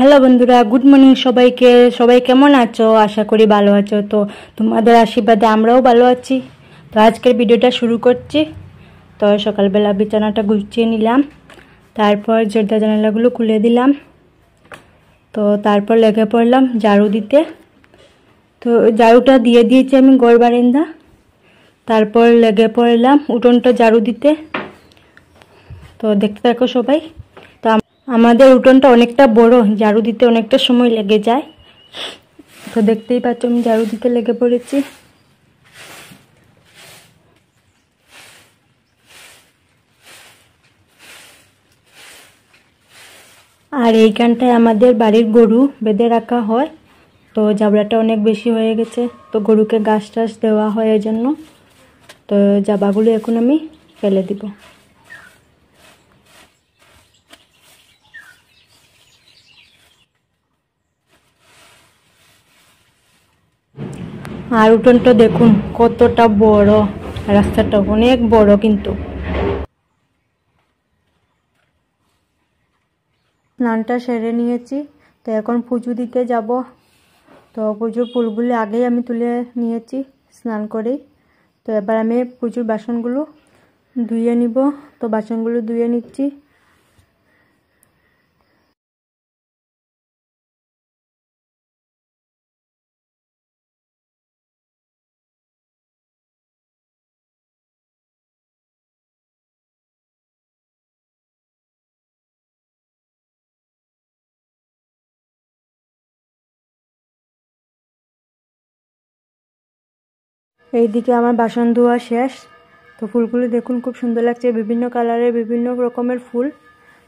Hello বন্ধুরা, good morning সবাইকে। সবাই কেমন আছো? আশা করি ভালো আছো। তো তোমাদের আশীর্বাদে আমরাও ভালো আছি। তো আজকের ভিডিওটা শুরু করছি। তো সকালবেলা বিছানাটা গুছিয়ে নিলাম, তারপর দরজা জানালাগুলো খুলে দিলাম। তো তারপর লেগে পড়লাম ঝাড়ু দিতে। তো ঝাড়ুটা দিয়ে দিয়েছি আমি ঘর বারান্দা। তারপর লেগে পড়লাম উঠোনটা ঝাড়ু দিতে। তো দেখতে থাকো সবাই। তো আমাদের উঠোনটা অনেকটা বড়, ঝাড়ু দিতে অনেকটা সময় লেগে যায়। তো দেখতেই পাচ্ছ আমি ঝাড়ু দিতে লেগে পড়েছি। আর এইখানটায় আমাদের বাড়ির গরু বেঁধে রাখা হয়। তো জাবড়াটা অনেক বেশি হয়ে গেছে, তো গরুকে ঘাস টাস দেওয়া হয় এই জন্য। তো জাবাগুলো এখন আমি ফেলে দিব। আর উঠোনটা দেখুন কতটা বড়, রাস্তাটা অনেক বড়। কিন্তু স্নানটা সেরে নিয়েছি, তো এখন পুজো দিতে যাব। তো পুজোর ফুলগুলি আগেই আমি তুলে নিয়েছি স্নান করেই। তো এবার আমি পুজোর বাসনগুলো ধুয়ে নিব। তো বাসনগুলো ধুয়ে নিচ্ছি। এইদিকে আমার বাসন ধোয়া শেষ। তো ফুলগুলো দেখুন খুব সুন্দর লাগছে, বিভিন্ন কালারের বিভিন্ন রকমের ফুল।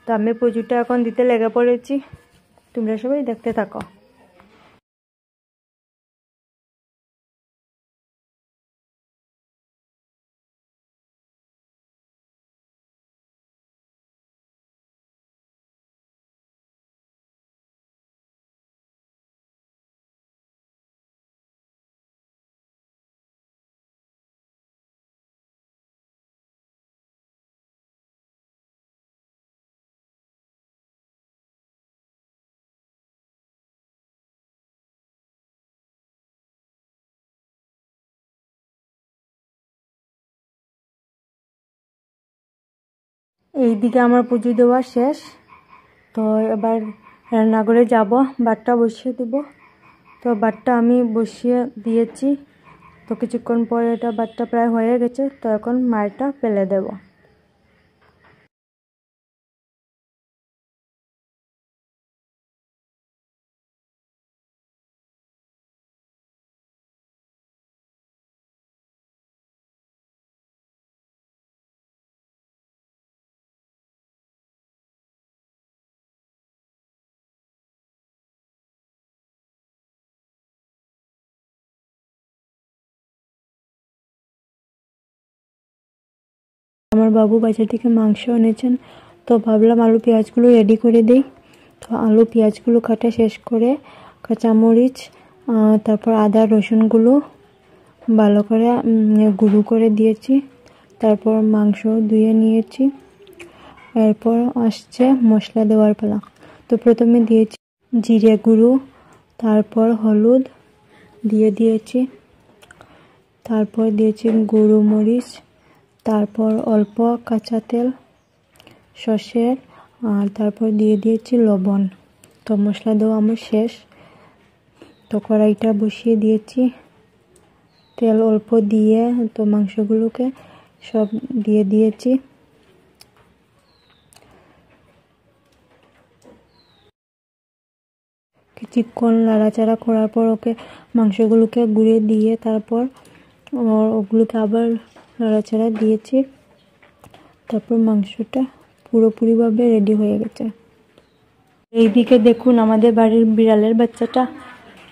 তো আমি পুজোটা এখন দিতে লেগে পড়েছি। তোমরা সবাই দেখতে থাকো। এইদিকে আমার পুজো দেওয়া শেষ। তো এবার রান্নাঘরে যাব, ভাতটা বসিয়ে দেব। তো ভাতটা আমি বসিয়ে দিয়েছি। তো কিছুক্ষণ পরে এটা ভাতটা প্রায় হয়ে গেছে। তো এখন মারটা ফেলে দেব। আমার বাবু বাজার থেকে মাংস এনেছেন, তো ভাবলাম আলু পেঁয়াজগুলো রেডি করে দিই। তো আলু পেঁয়াজগুলো কাটা শেষ করে কাঁচামরিচ, তারপর আদা রসুনগুলো ভালো করে গুঁড়ো করে দিয়েছি। তারপর মাংস ধুয়ে নিয়েছি। এরপর আসছে মশলা দেওয়ার পালা। তো প্রথমে দিয়েছি জিরে গুঁড়ো, তারপর হলুদ দিয়ে দিয়েছি, তারপর দিয়েছি গুঁড়ো মরিচ, তারপর অল্প কাঁচা তেল সর্ষের, আর তারপর দিয়ে দিয়েছি লবণ। তো মশলা দেওয়া আমার শেষ। তো কড়াইটা বসিয়ে দিয়েছি, তেল অল্প দিয়ে তো মাংসগুলোকে সব দিয়ে দিয়েছি। কিছুক্ষণ নাড়াচাড়া করার পর মাংসগুলোকে গুঁড়ে দিয়ে তারপর ওগুলোকে আবার নাড়াচাড়া দিয়েছি। তারপর মাংসটা পুরোপুরিভাবে রেডি হয়ে গেছে। এইদিকে দেখুন আমাদের বাড়ির বিড়ালের বাচ্চাটা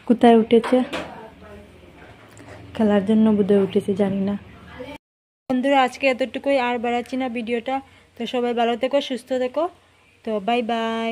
কোথায় উঠেছে, খেলার জন্য বোধহয় উঠেছে, জানি না। বন্ধুরা আজকে এতটুকুই, আর বাড়াচ্ছি না ভিডিওটা। তো সবাই ভালো থেকো, সুস্থ থেকো। তো বাই বাই।